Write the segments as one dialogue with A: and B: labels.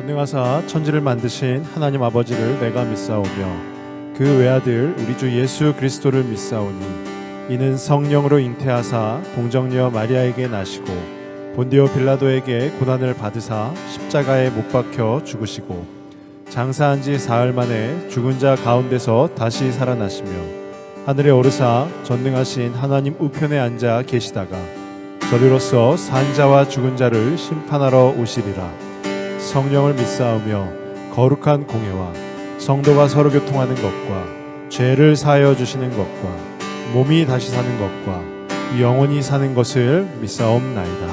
A: 전능하사 천지를 만드신 하나님 아버지를 내가 믿사오며 그 외아들 우리 주 예수 그리스도를 믿사오니 이는 성령으로 잉태하사 동정녀 마리아에게 나시고 본디오 빌라도에게 고난을 받으사 십자가에 못 박혀 죽으시고 장사한 지 사흘 만에 죽은 자 가운데서 다시 살아나시며 하늘에 오르사 전능하신 하나님 우편에 앉아 계시다가 저리로서 산 자와 죽은 자를 심판하러 오시리라. 성령을 믿사오며 거룩한 공회와 성도가 서로 교통하는 것과 죄를 사하여 주시는 것과 몸이 다시 사는 것과 영원히 사는 것을 믿사옵나이다.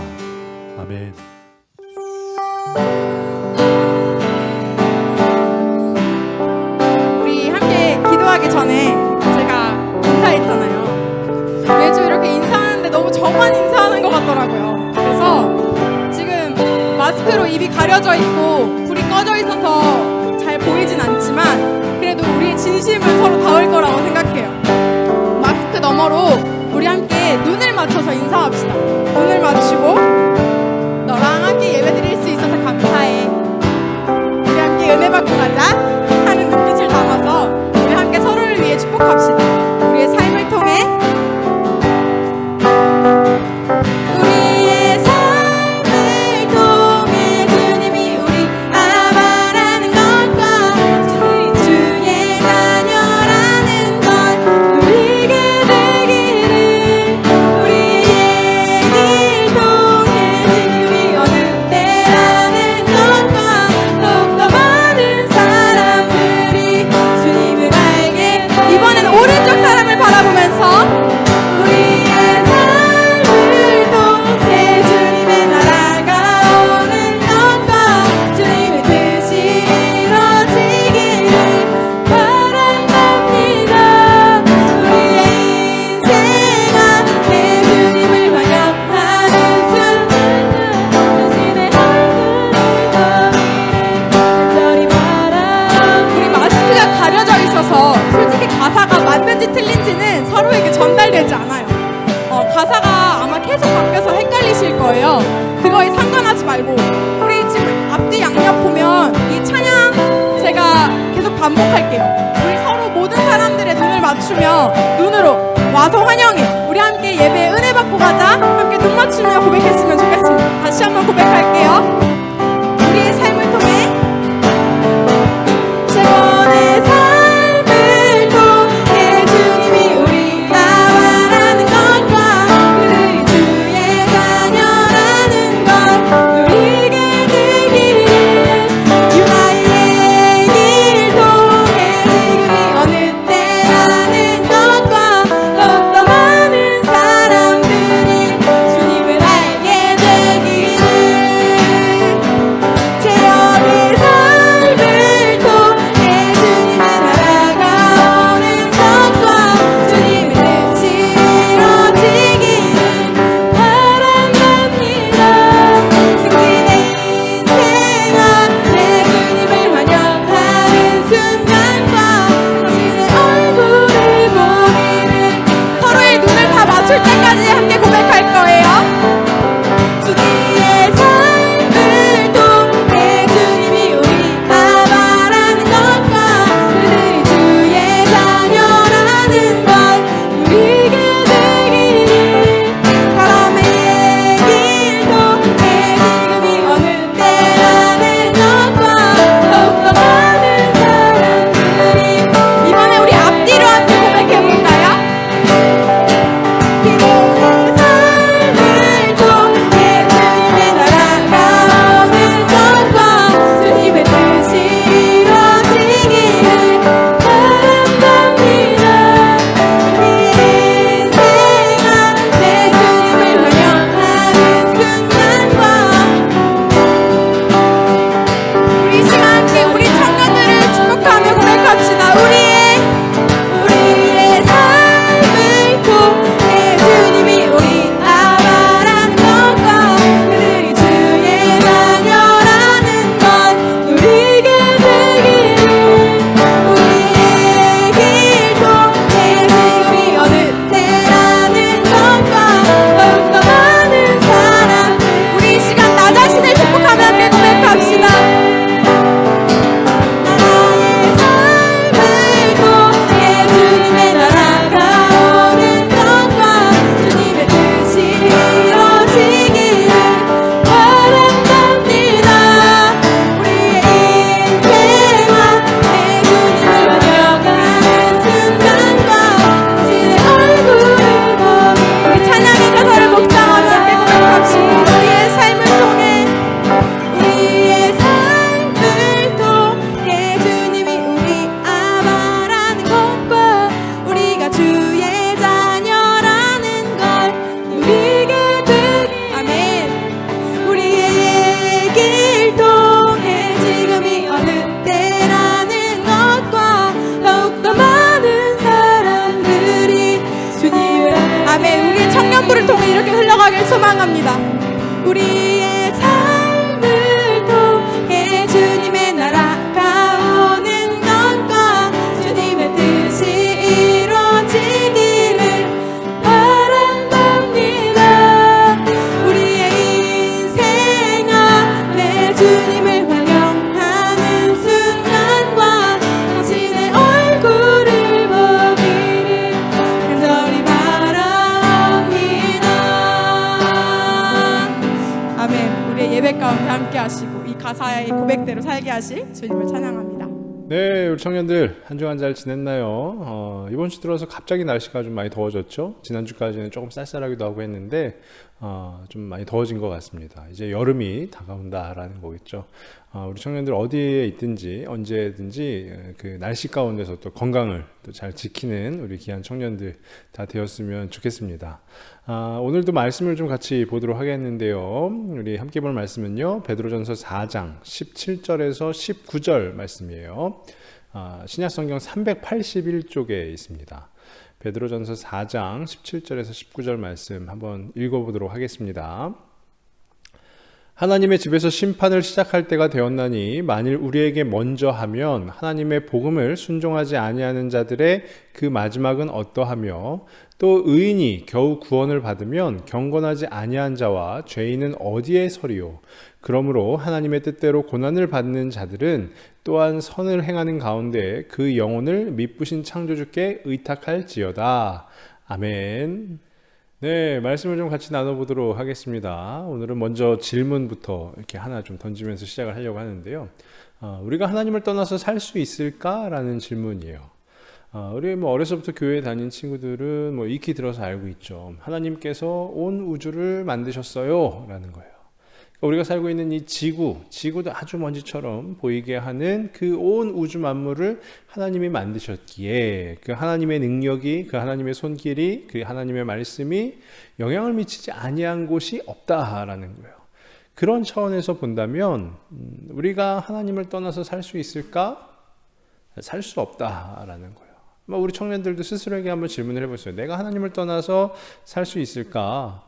A: 아멘.
B: 우리 함께 기도하기 전에 제가 인사했잖아요. 매주 이렇게 인사하는데 너무 저만 인사하는 것 같더라고요. 그래서 지금 마스크로 입이 가려져 있고 불이 꺼져 있어서 잘 보이진 않지만 그래도 우리의 진심은 서로 닿을 거라고 생각해요. 마스크 너머로 우리 함께 눈을 맞춰서 인사합시다. 눈을 맞추고 너랑 함께 예배드릴 수 있어서 감사해. 우리 함께 은혜 받고 가자 하는 눈빛을 담아서 우리 함께 서로를 위해 축복합시다. 우리의 삶을 통해 우리의 삶을 통해 주님이 우리 아바라는 것과 주의 자녀라는 것 누리게 되기를 우리의 길 통해 지금이 어느 때라는 것과 더욱더 많은 사람들이 주님을 알게 이번엔 오른쪽 사람을 바라보면서 우리의 삶을 통해 주님의 나라가 오는 것과 주님의 뜻이 이루어지기를 바란답니다. 우리의 인생아 내 주님을 반영하는 순간 당신의 얼굴을 간절히 바라. 우리 마스크가 가려져 있어서 솔직히 가사가 맞는지 틀린지는 서로에게 전달되지 않아요. 가사가 아마 계속 바뀌어서 헷갈리실 거예요. 그거에 상관하지 말고 우리 지금 앞뒤 양옆 보면 이 찬양 제가 계속 반복할게요. 우리 서로 모든 사람들의 눈을 맞추며 눈으로 와서 환영해. 우리 함께 예배에 은혜 받고 가자. 함께 눈 맞추며 고백했으면 좋겠습니다. 다시 한번 고백할게요. 우리의 삶을 통해 최고의 삶을 통해 주님이 우리 나와라는 것과 우리 주의 자녀라는 것 누리게 되기를 유다의 길 통해 지금이 어느 때라는 것과 더욱더 많은 사람들이 주님을 알게 통해 이렇게 흘러가길 소망합니다. 우리의 삶을 통해 주님의 나라가 오는 것과 주님의 뜻이 이루어지기를 바란답니다. 우리의 인생 안에 주님을 환영하는 순간과 당신의 얼굴을 보기를 간절히 바랍니다. 아멘. 우리의 예배 가운데 함께 하시고 이 가사의 고백대로 살게 하실 주님을 찬양합니다.
A: 네, 우리 청년들 한 주간 잘 지냈나요? 이번 주 들어서 갑자기 날씨가 좀 많이 더워졌죠. 지난주까지는 조금 쌀쌀하기도 하고 했는데 좀 많이 더워진 것 같습니다. 이제 여름이 다가온다라는 거겠죠. 우리 청년들 어디에 있든지 언제든지 그 날씨 가운데서 또 건강을 또 잘 지키는 우리 귀한 청년들 다 되었으면 좋겠습니다. 오늘도 말씀을 좀 같이 보도록 하겠는데요. 우리 함께 볼 말씀은요, 베드로전서 4장 17절에서 19절 말씀이에요. 신약성경 381쪽에 있습니다. 베드로전서 4장 17절에서 19절 말씀 한번 읽어보도록 하겠습니다. 하나님의 집에서 심판을 시작할 때가 되었나니 만일 우리에게 먼저 하면 하나님의 복음을 순종하지 아니하는 자들의 그 마지막은 어떠하며 또 의인이 겨우 구원을 받으면 경건하지 아니한 자와 죄인은 어디에 서리요. 그러므로 하나님의 뜻대로 고난을 받는 자들은 또한 선을 행하는 가운데 그 영혼을 미쁘신 창조주께 의탁할지어다. 아멘. 네, 말씀을 좀 같이 나눠보도록 하겠습니다. 오늘은 먼저 질문부터 이렇게 하나 좀 던지면서 시작을 하려고 하는데요. 우리가 하나님을 떠나서 살 수 있을까라는 질문이에요. 우리 어려서부터 교회에 다닌 친구들은 익히 들어서 알고 있죠. 하나님께서 온 우주를 만드셨어요 라는 거예요. 우리가 살고 있는 이 지구도 아주 먼지처럼 보이게 하는 그 온 우주 만물을 하나님이 만드셨기에 그 하나님의 능력이, 그 하나님의 손길이, 그 하나님의 말씀이 영향을 미치지 아니한 곳이 없다라는 거예요. 그런 차원에서 본다면 우리가 하나님을 떠나서 살 수 있을까? 살 수 없다라는 거예요. 우리 청년들도 스스로에게 한번 질문을 해보세요. 내가 하나님을 떠나서 살 수 있을까?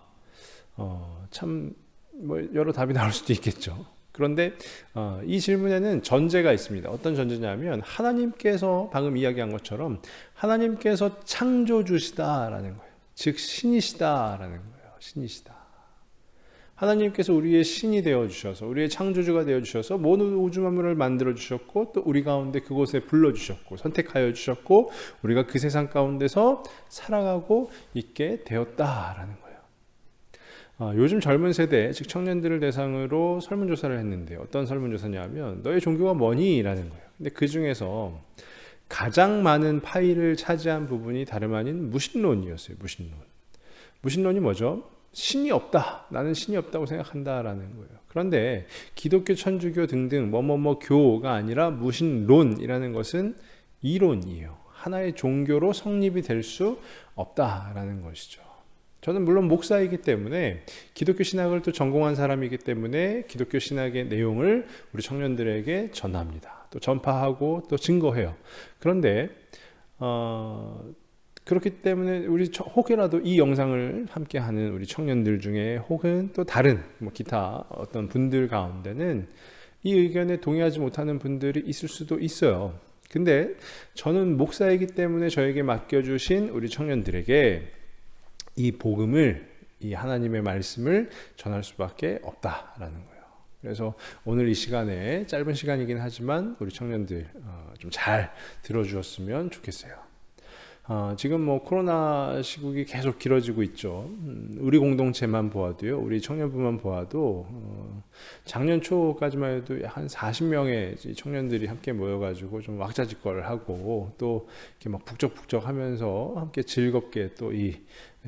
A: 참 여러 답이 나올 수도 있겠죠. 그런데 이 질문에는 전제가 있습니다. 어떤 전제냐면 하나님께서 방금 이야기한 것처럼 하나님께서 창조주시다라는 거예요. 즉 신이시다라는 거예요. 신이시다. 하나님께서 우리의 신이 되어주셔서 우리의 창조주가 되어주셔서 모든 우주 만물을 만들어주셨고 또 우리 가운데 그곳에 불러주셨고 선택하여 주셨고 우리가 그 세상 가운데서 살아가고 있게 되었다라는 거예요. 요즘 젊은 세대, 즉 청년들을 대상으로 설문조사를 했는데 어떤 설문조사냐면 너의 종교가 뭐니? 라는 거예요. 근데 그 중에서 가장 많은 파일을 차지한 부분이 다름 아닌 무신론이었어요. 무신론이 뭐죠? 신이 없다. 나는 신이 없다고 생각한다라는 거예요. 그런데 기독교, 천주교 등등 교가 아니라 무신론이라는 것은 이론이에요. 하나의 종교로 성립이 될 수 없다라는 것이죠. 저는 물론 목사이기 때문에 기독교 신학을 또 전공한 사람이기 때문에 기독교 신학의 내용을 우리 청년들에게 전합니다. 또 전파하고 또 증거해요. 그런데 그렇기 때문에 우리 혹여라도 이 영상을 함께 하는 우리 청년들 중에 혹은 또 다른 기타 어떤 분들 가운데는 이 의견에 동의하지 못하는 분들이 있을 수도 있어요. 근데 저는 목사이기 때문에 저에게 맡겨주신 우리 청년들에게 이 복음을, 이 하나님의 말씀을 전할 수밖에 없다라는 거예요. 그래서 오늘 이 시간에 짧은 시간이긴 하지만 우리 청년들 좀 잘 들어주었으면 좋겠어요. 지금 코로나 시국이 계속 길어지고 있죠. 우리 공동체만 보아도요, 우리 청년부만 보아도 작년 초까지만 해도 한 40명의 청년들이 함께 모여가지고 좀 왁자지껄을 하고 또 이렇게 북적북적하면서 함께 즐겁게 또 이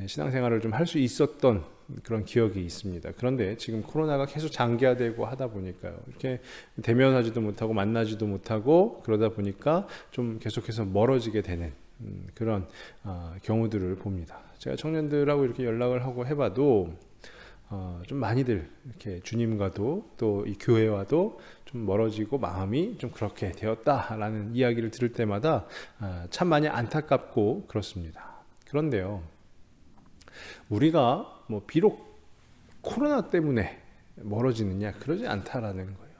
A: 신앙생활을 좀 할 수 있었던 그런 기억이 있습니다. 그런데 지금 코로나가 계속 장기화되고 하다 보니까요, 이렇게 대면하지도 못하고 만나지도 못하고 그러다 보니까 좀 계속해서 멀어지게 되는 그런 경우들을 봅니다. 제가 청년들하고 이렇게 연락을 하고 해봐도 좀 많이들 이렇게 주님과도 또 이 교회와도 좀 멀어지고 마음이 좀 그렇게 되었다라는 이야기를 들을 때마다 참 많이 안타깝고 그렇습니다. 그런데요, 우리가 뭐 비록 코로나 때문에 멀어지느냐 그러지 않다라는 거예요.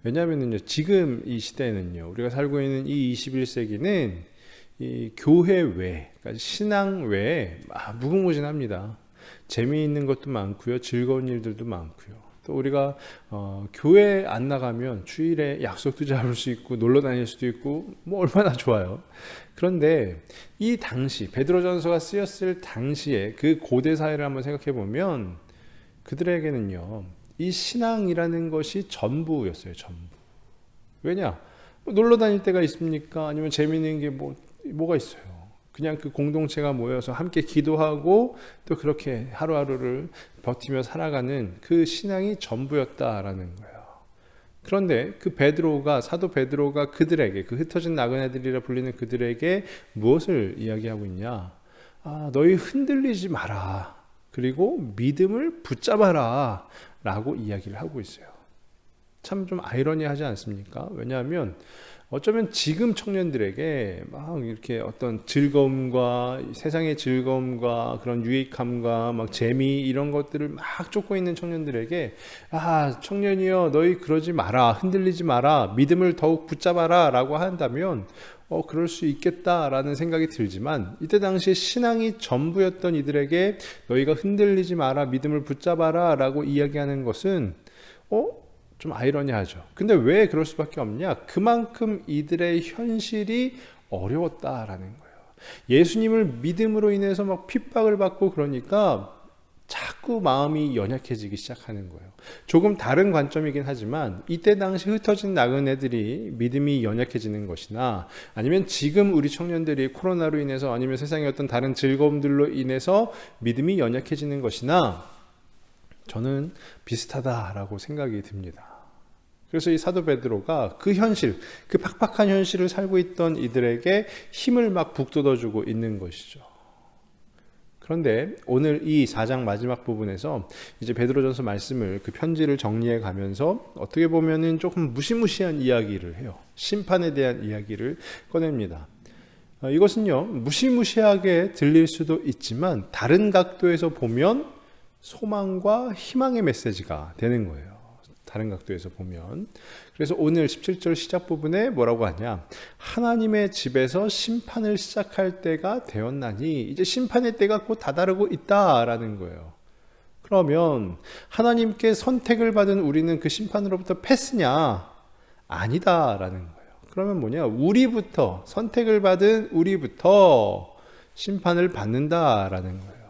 A: 왜냐하면요 지금 이 시대는요 우리가 살고 있는 이 21세기는 이 교회 외, 그러니까 신앙 외에 무궁무진합니다. 재미있는 것도 많고요, 즐거운 일들도 많고요. 또 우리가 교회 안 나가면 주일에 약속도 잡을 수 있고 놀러 다닐 수도 있고 뭐 얼마나 좋아요. 그런데 이 당시 베드로전서가 쓰였을 당시에 그 고대 사회를 한번 생각해 보면 그들에게는요 이 신앙이라는 것이 전부였어요. 전부. 왜냐? 뭐 놀러 다닐 때가 있습니까? 아니면 재미있는 게 뭐가 있어요? 그냥 그 공동체가 모여서 함께 기도하고 또 그렇게 하루하루를 버티며 살아가는 그 신앙이 전부였다라는 거예요. 그런데 그 사도 베드로가 그들에게, 그 흩어진 나그네들이라 불리는 그들에게 무엇을 이야기하고 있냐? 너희 흔들리지 마라. 그리고 믿음을 붙잡아라. 라고 이야기를 하고 있어요. 참 좀 아이러니하지 않습니까? 왜냐하면 어쩌면 지금 청년들에게 막 이렇게 어떤 즐거움과 세상의 즐거움과 그런 유익함과 막 재미 이런 것들을 막 쫓고 있는 청년들에게 청년이여 너희 그러지 마라, 흔들리지 마라, 믿음을 더욱 붙잡아라 라고 한다면 그럴 수 있겠다라는 생각이 들지만 이때 당시에 신앙이 전부였던 이들에게 너희가 흔들리지 마라, 믿음을 붙잡아라 라고 이야기하는 것은 좀 아이러니하죠. 근데 왜 그럴 수밖에 없냐? 그만큼 이들의 현실이 어려웠다라는 거예요. 예수님을 믿음으로 인해서 막 핍박을 받고 그러니까 자꾸 마음이 연약해지기 시작하는 거예요. 조금 다른 관점이긴 하지만 이때 당시 흩어진 나그네들이 믿음이 연약해지는 것이나 아니면 지금 우리 청년들이 코로나로 인해서 아니면 세상의 어떤 다른 즐거움들로 인해서 믿음이 연약해지는 것이나 저는 비슷하다라고 생각이 듭니다. 그래서 이 사도 베드로가 그 현실, 그 팍팍한 현실을 살고 있던 이들에게 힘을 막 북돋아주고 있는 것이죠. 그런데 오늘 이 4장 마지막 부분에서 이제 베드로전서 말씀을 그 편지를 정리해 가면서 어떻게 보면은 조금 무시무시한 이야기를 해요. 심판에 대한 이야기를 꺼냅니다. 이것은요, 무시무시하게 들릴 수도 있지만 다른 각도에서 보면 소망과 희망의 메시지가 되는 거예요. 다른 각도에서 보면. 그래서 오늘 17절 시작 부분에 뭐라고 하냐? 하나님의 집에서 심판을 시작할 때가 되었나니 이제 심판의 때가 곧 다다르고 있다라는 거예요. 그러면 하나님께 선택을 받은 우리는 그 심판으로부터 패스냐? 아니다라는 거예요. 그러면 뭐냐? 우리부터 선택을 받은 우리부터 심판을 받는다라는 거예요.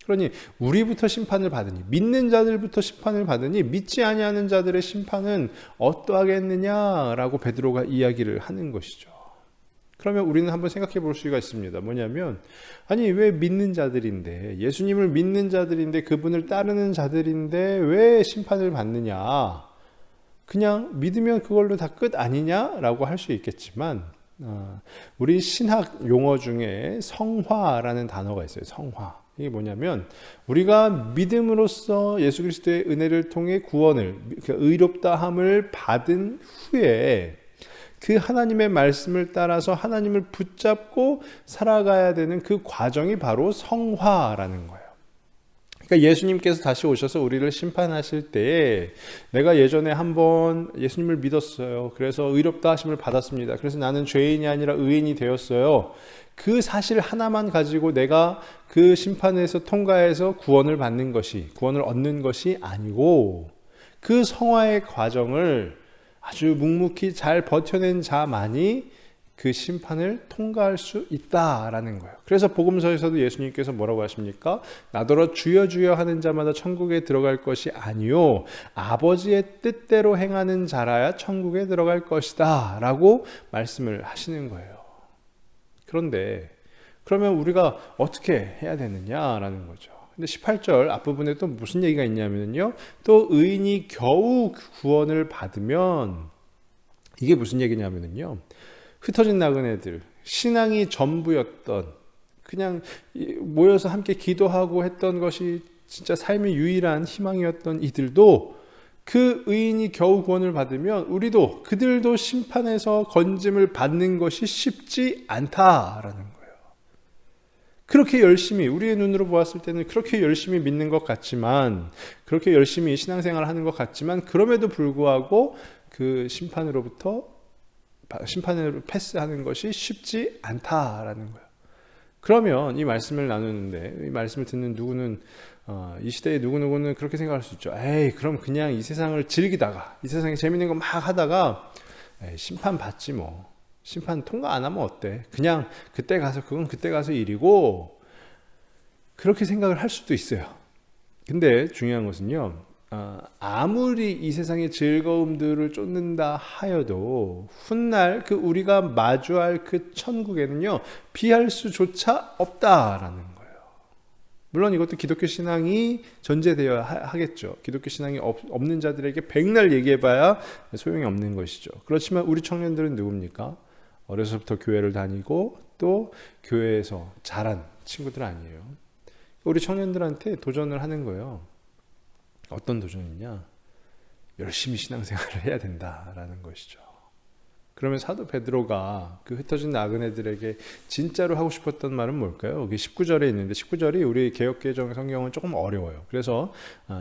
A: 그러니 우리부터 심판을 받으니 믿는 자들부터 심판을 받으니 믿지 아니하는 자들의 심판은 어떠하겠느냐라고 베드로가 이야기를 하는 것이죠. 그러면 우리는 한번 생각해 볼 수가 있습니다. 뭐냐면 왜 믿는 자들인데 예수님을 믿는 자들인데 그분을 따르는 자들인데 왜 심판을 받느냐? 그냥 믿으면 그걸로 다 끝 아니냐라고 할 수 있겠지만 우리 신학 용어 중에 성화라는 단어가 있어요. 성화. 이게 뭐냐면 우리가 믿음으로써 예수 그리스도의 은혜를 통해 구원을, 의롭다함을 받은 후에 그 하나님의 말씀을 따라서 하나님을 붙잡고 살아가야 되는 그 과정이 바로 성화라는 거예요. 그러니까 예수님께서 다시 오셔서 우리를 심판하실 때에 내가 예전에 한번 예수님을 믿었어요. 그래서 의롭다 하심을 받았습니다. 그래서 나는 죄인이 아니라 의인이 되었어요. 그 사실 하나만 가지고 내가 그 심판에서 통과해서 구원을 얻는 것이 아니고 그 성화의 과정을 아주 묵묵히 잘 버텨낸 자만이 그 심판을 통과할 수 있다라는 거예요. 그래서 복음서에서도 예수님께서 뭐라고 하십니까? 나더러 주여 주여 하는 자마다 천국에 들어갈 것이 아니요 아버지의 뜻대로 행하는 자라야 천국에 들어갈 것이다 라고 말씀을 하시는 거예요. 그런데 그러면 우리가 어떻게 해야 되느냐라는 거죠. 근데 18절 앞부분에 또 무슨 얘기가 있냐면요, 또 의인이 겨우 구원을 받으면, 이게 무슨 얘기냐면요, 흩어진 나그네들, 신앙이 전부였던, 그냥 모여서 함께 기도하고 했던 것이 진짜 삶의 유일한 희망이었던 이들도 그 의인이 겨우 구원을 받으면 그들도 심판에서 건짐을 받는 것이 쉽지 않다라는 거예요. 그렇게 열심히, 우리의 눈으로 보았을 때는 그렇게 열심히 믿는 것 같지만, 그렇게 열심히 신앙생활을 하는 것 같지만, 그럼에도 불구하고 그 심판으로 패스하는 것이 쉽지 않다라는 거예요. 그러면 이 말씀을 나누는데, 이 말씀을 듣는 누구는 이 시대의 누구누구는 그렇게 생각할 수 있죠. 에이, 그럼 그냥 이 세상을 즐기다가, 이 세상에 재밌는 거 막 하다가 심판 받지 뭐. 심판 통과 안 하면 어때? 그냥 그때 가서, 그건 그때 가서 일이고, 그렇게 생각을 할 수도 있어요. 근데 중요한 것은요, 아무리 이 세상의 즐거움들을 쫓는다 하여도 훗날 그 우리가 마주할 그 천국에는요, 피할 수조차 없다라는 거예요. 물론 이것도 기독교 신앙이 전제되어야 하겠죠. 기독교 신앙이 없는 자들에게 백날 얘기해봐야 소용이 없는 것이죠. 그렇지만 우리 청년들은 누굽니까? 어려서부터 교회를 다니고 또 교회에서 자란 친구들 아니에요. 우리 청년들한테 도전을 하는 거예요. 어떤 도전이냐? 열심히 신앙생활을 해야 된다라는 것이죠. 그러면 사도 베드로가 그 흩어진 나그네들에게 진짜로 하고 싶었던 말은 뭘까요? 그게 19절에 있는데, 19절이 우리 개역개정 성경은 조금 어려워요. 그래서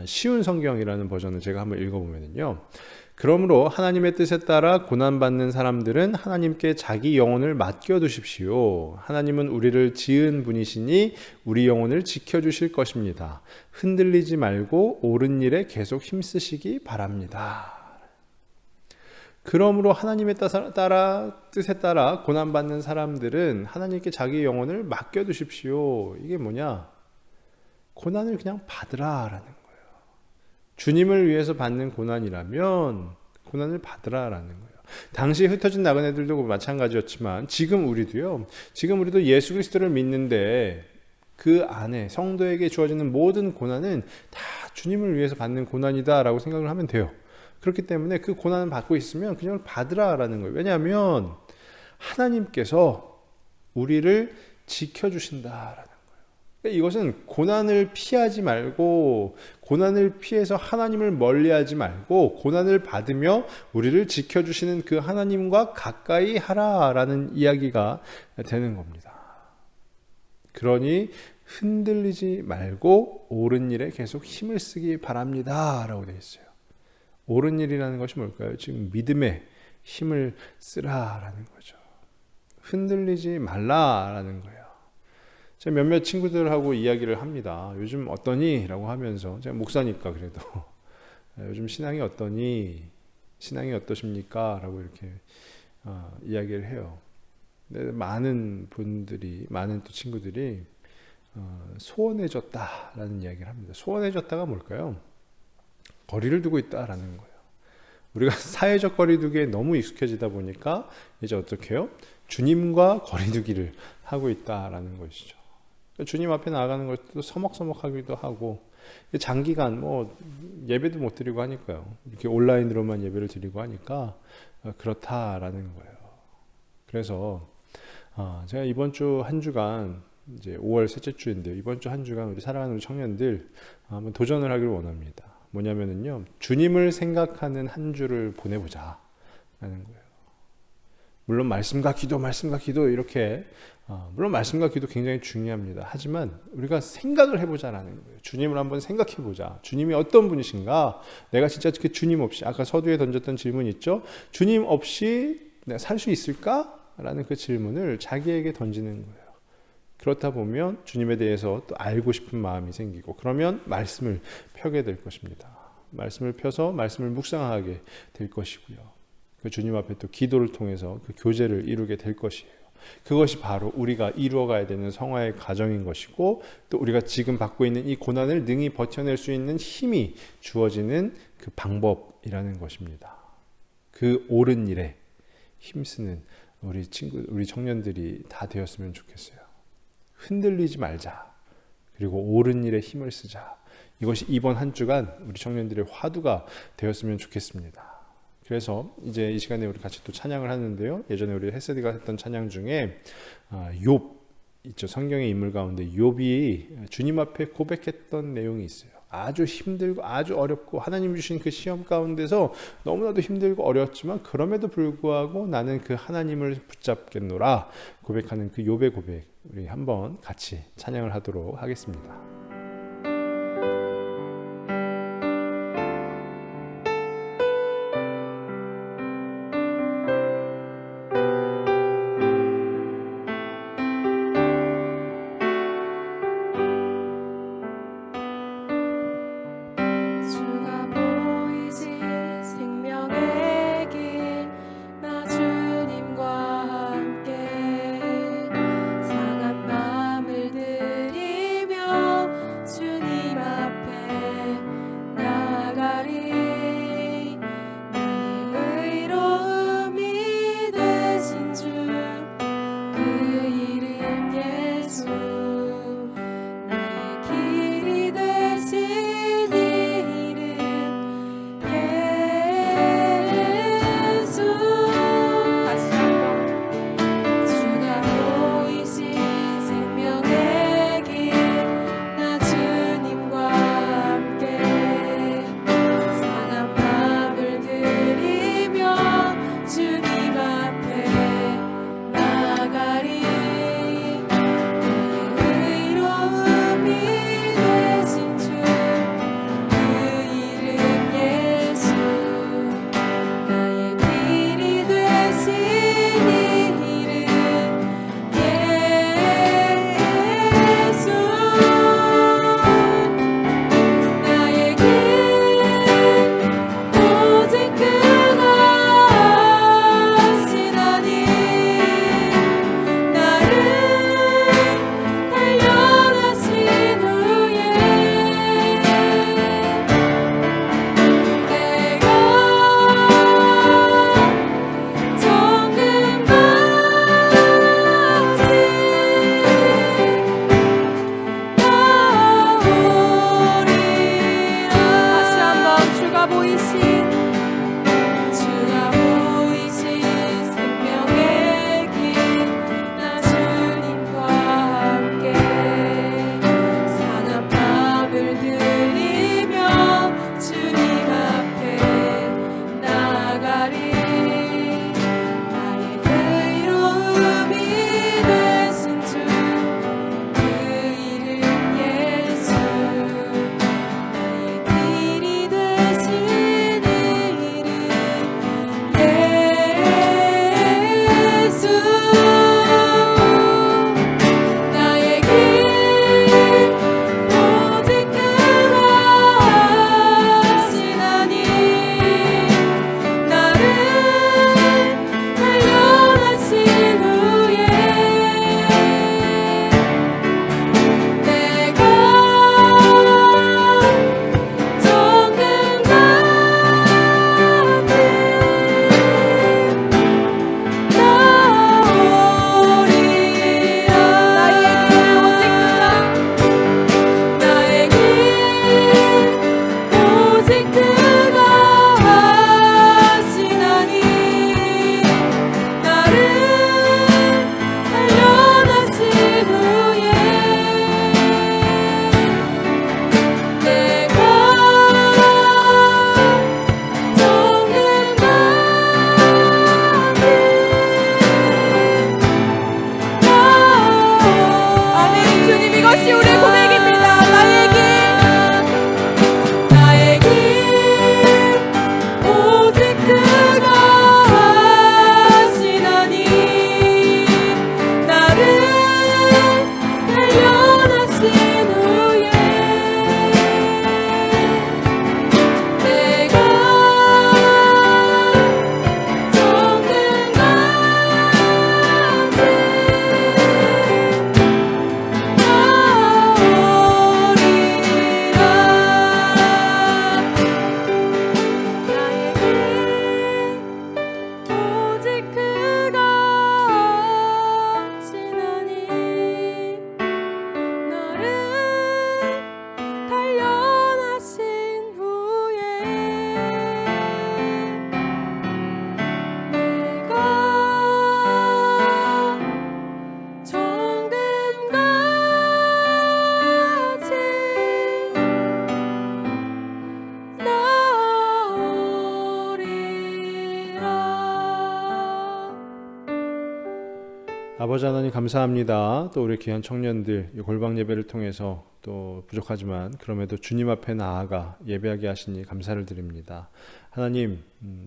A: 쉬운 성경이라는 버전을 제가 한번 읽어보면요, 그러므로 하나님의 뜻에 따라 고난받는 사람들은 하나님께 자기 영혼을 맡겨두십시오. 하나님은 우리를 지은 분이시니 우리 영혼을 지켜주실 것입니다. 흔들리지 말고 옳은 일에 계속 힘쓰시기 바랍니다. 그러므로 하나님의 뜻에 따라 고난받는 사람들은 하나님께 자기 영혼을 맡겨두십시오. 이게 뭐냐? 고난을 그냥 받으라라는 거예요. 주님을 위해서 받는 고난이라면 고난을 받으라라는 거예요. 당시 흩어진 나그네들도 마찬가지였지만 지금 우리도 예수 그리스도를 믿는데 그 안에 성도에게 주어지는 모든 고난은 다 주님을 위해서 받는 고난이다라고 생각을 하면 돼요. 그렇기 때문에 그 고난을 받고 있으면 그냥 받으라라는 거예요. 왜냐하면 하나님께서 우리를 지켜주신다라는 이것은 고난을 피하지 말고, 고난을 피해서 하나님을 멀리하지 말고, 고난을 받으며 우리를 지켜주시는 그 하나님과 가까이 하라라는 이야기가 되는 겁니다. 그러니 흔들리지 말고 옳은 일에 계속 힘을 쓰기 바랍니다 라고 되어 있어요. 옳은 일이라는 것이 뭘까요? 지금 믿음에 힘을 쓰라라는 거죠. 흔들리지 말라라는 거예요. 제가 몇몇 친구들하고 이야기를 합니다. 요즘 어떠니? 라고 하면서, 제가 목사니까 그래도 요즘 신앙이 어떠니? 신앙이 어떠십니까? 라고 이렇게 이야기를 해요. 근데 많은 또 친구들이 소원해졌다라는 이야기를 합니다. 소원해졌다가 뭘까요? 거리를 두고 있다라는 거예요. 우리가 사회적 거리두기에 너무 익숙해지다 보니까 이제 어떻게 해요? 주님과 거리두기를 하고 있다라는 것이죠. 주님 앞에 나아가는 것도 서먹서먹하기도 하고, 장기간 예배도 못 드리고 하니까요. 이렇게 온라인으로만 예배를 드리고 하니까 그렇다라는 거예요. 그래서 제가 이번 주 한 주간, 이제 5월 셋째 주인데요. 이번 주 한 주간 우리 사랑하는 우리 청년들 한번 도전을 하기를 원합니다. 뭐냐면은요, 주님을 생각하는 한 주를 보내보자 라는 거예요. 물론 말씀과 기도 이렇게, 물론 말씀과 기도 굉장히 중요합니다. 하지만 우리가 생각을 해보자라는 거예요. 주님을 한번 생각해보자. 주님이 어떤 분이신가? 내가 진짜 그 주님 없이, 아까 서두에 던졌던 질문 있죠? 주님 없이 내가 살 수 있을까? 라는 그 질문을 자기에게 던지는 거예요. 그렇다 보면 주님에 대해서 또 알고 싶은 마음이 생기고, 그러면 말씀을 펴게 될 것입니다. 말씀을 펴서 말씀을 묵상하게 될 것이고요. 그 주님 앞에 또 기도를 통해서 그 교제를 이루게 될 것이에요. 그것이 바로 우리가 이루어가야 되는 성화의 과정인 것이고, 또 우리가 지금 받고 있는 이 고난을 능히 버텨낼 수 있는 힘이 주어지는 그 방법이라는 것입니다. 그 옳은 일에 힘쓰는 우리 청년들이 다 되었으면 좋겠어요. 흔들리지 말자. 그리고 옳은 일에 힘을 쓰자. 이것이 이번 한 주간 우리 청년들의 화두가 되었으면 좋겠습니다. 그래서 이제 이 시간에 우리 같이 또 찬양을 하는데요. 예전에 우리 헤세디가 했던 찬양 중에 욥 있죠. 성경의 인물 가운데 욥이 주님 앞에 고백했던 내용이 있어요. 아주 힘들고 아주 어렵고 하나님 주신 그 시험 가운데서 너무나도 힘들고 어려웠지만 그럼에도 불구하고 나는 그 하나님을 붙잡겠노라 고백하는 그 욥의 고백, 우리 한번 같이 찬양을 하도록 하겠습니다.
B: 주가 보이신 생명의 길, 나 주님과 함께 상한 마음을 들이며 주님 앞에 나가리. 나의 의로움이 되신 주, 그 이름 예수. 나의 길이 되신
A: 아버지 하나님 감사합니다. 또 우리 귀한 청년들 이 골방 예배를 통해서 또 부족하지만 그럼에도 주님 앞에 나아가 예배하게 하시니 감사를 드립니다. 하나님,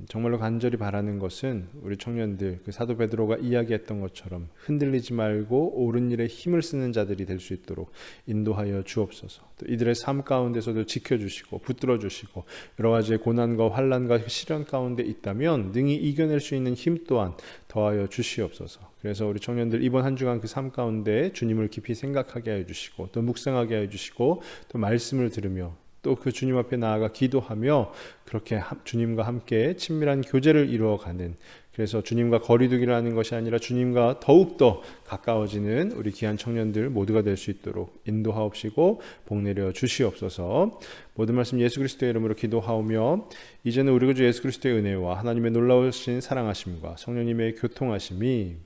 A: 정말로 간절히 바라는 것은 우리 청년들 그 사도 베드로가 이야기했던 것처럼 흔들리지 말고 옳은 일에 힘을 쓰는 자들이 될 수 있도록 인도하여 주옵소서. 또 이들의 삶 가운데서도 지켜주시고 붙들어 주시고 여러 가지의 고난과 환난과 시련 가운데 있다면 능히 이겨낼 수 있는 힘 또한 더하여 주시옵소서. 그래서 우리 청년들 이번 한 주간 그 삶 가운데 주님을 깊이 생각하게 하여 주시고 또 묵상하게 하여 주시고 또 말씀을 들으며 또 그 주님 앞에 나아가 기도하며 그렇게 주님과 함께 친밀한 교제를 이루어가는, 그래서 주님과 거리두기를 하는 것이 아니라 주님과 더욱더 가까워지는 우리 귀한 청년들 모두가 될 수 있도록 인도하옵시고 복내려 주시옵소서. 모든 말씀 예수 그리스도의 이름으로 기도하오며 이제는 우리 구주 예수 그리스도의 은혜와 하나님의 놀라우신 사랑하심과 성령님의 교통하심이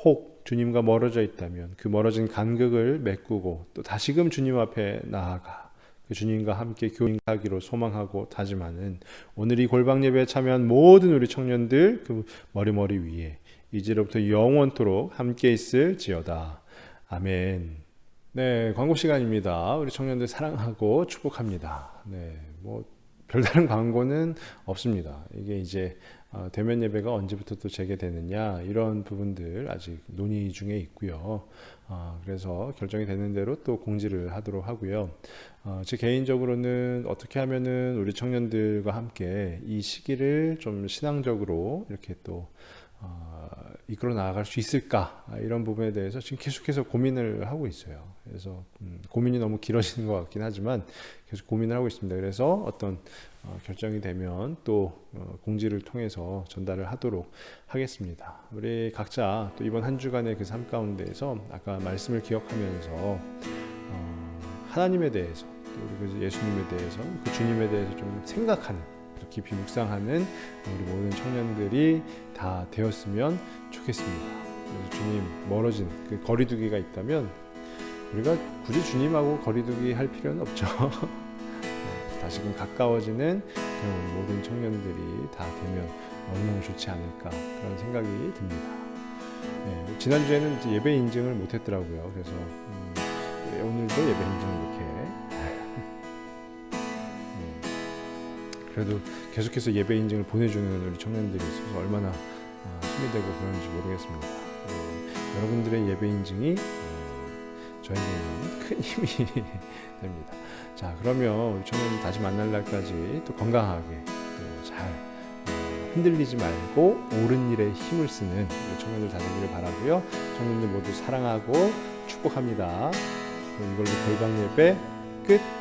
A: 혹 주님과 멀어져 있다면 그 멀어진 간극을 메꾸고 또 다시금 주님 앞에 나아가 그 주님과 함께 교인하기로 소망하고 다짐하는 오늘 이 골방 예배에 참여한 모든 우리 청년들 그 머리 위에 이제로부터 영원토록 함께 있을지어다. 아멘. 네, 광고 시간입니다. 우리 청년들 사랑하고 축복합니다. 네, 뭐 별다른 광고는 없습니다. 이게 이제 대면 예배가 언제부터 또 재개되느냐 이런 부분들 아직 논의 중에 있고요. 그래서 결정이 되는 대로 또 공지를 하도록 하고요. 제 개인적으로는 어떻게 하면은 우리 청년들과 함께 이 시기를 좀 신앙적으로 이렇게 또 이끌어 나아갈 수 있을까, 이런 부분에 대해서 지금 계속해서 고민을 하고 있어요. 그래서 고민이 너무 길어지는 것 같긴 하지만 계속 고민을 하고 있습니다. 그래서 어떤 결정이 되면 또 공지를 통해서 전달을 하도록 하겠습니다. 우리 각자 또 이번 한 주간의 그 삶 가운데에서 아까 말씀을 기억하면서 하나님에 대해서 또 우리 예수님에 대해서 그 주님에 대해서 좀 생각하는, 깊이 묵상하는 우리 모든 청년들이 다 되었으면 좋겠습니다. 그래서 주님 멀어진 그 거리두기가 있다면 우리가 굳이 주님하고 거리두기 할 필요는 없죠. 다시금 가까워지는 그런 모든 청년들이 다 되면 너무너무 좋지 않을까 그런 생각이 듭니다. 네, 지난주에는 이제 예배 인증을 못했더라고요. 그래서 오늘도 예배 인증을 이렇게 그래도 계속해서 예배 인증을 보내주는 우리 청년들이 있어서 얼마나 힘이 되고 그런지 모르겠습니다. 여러분들의 예배 인증이 저에게는 큰 힘이 됩니다. 자, 그러면 우리 청년들 다시 만날 날까지 또 건강하게 또 잘 흔들리지 말고 옳은 일에 힘을 쓰는 우리 청년들 다 되기를 바라고요. 청년들 모두 사랑하고 축복합니다. 이걸로 골방 예배 끝.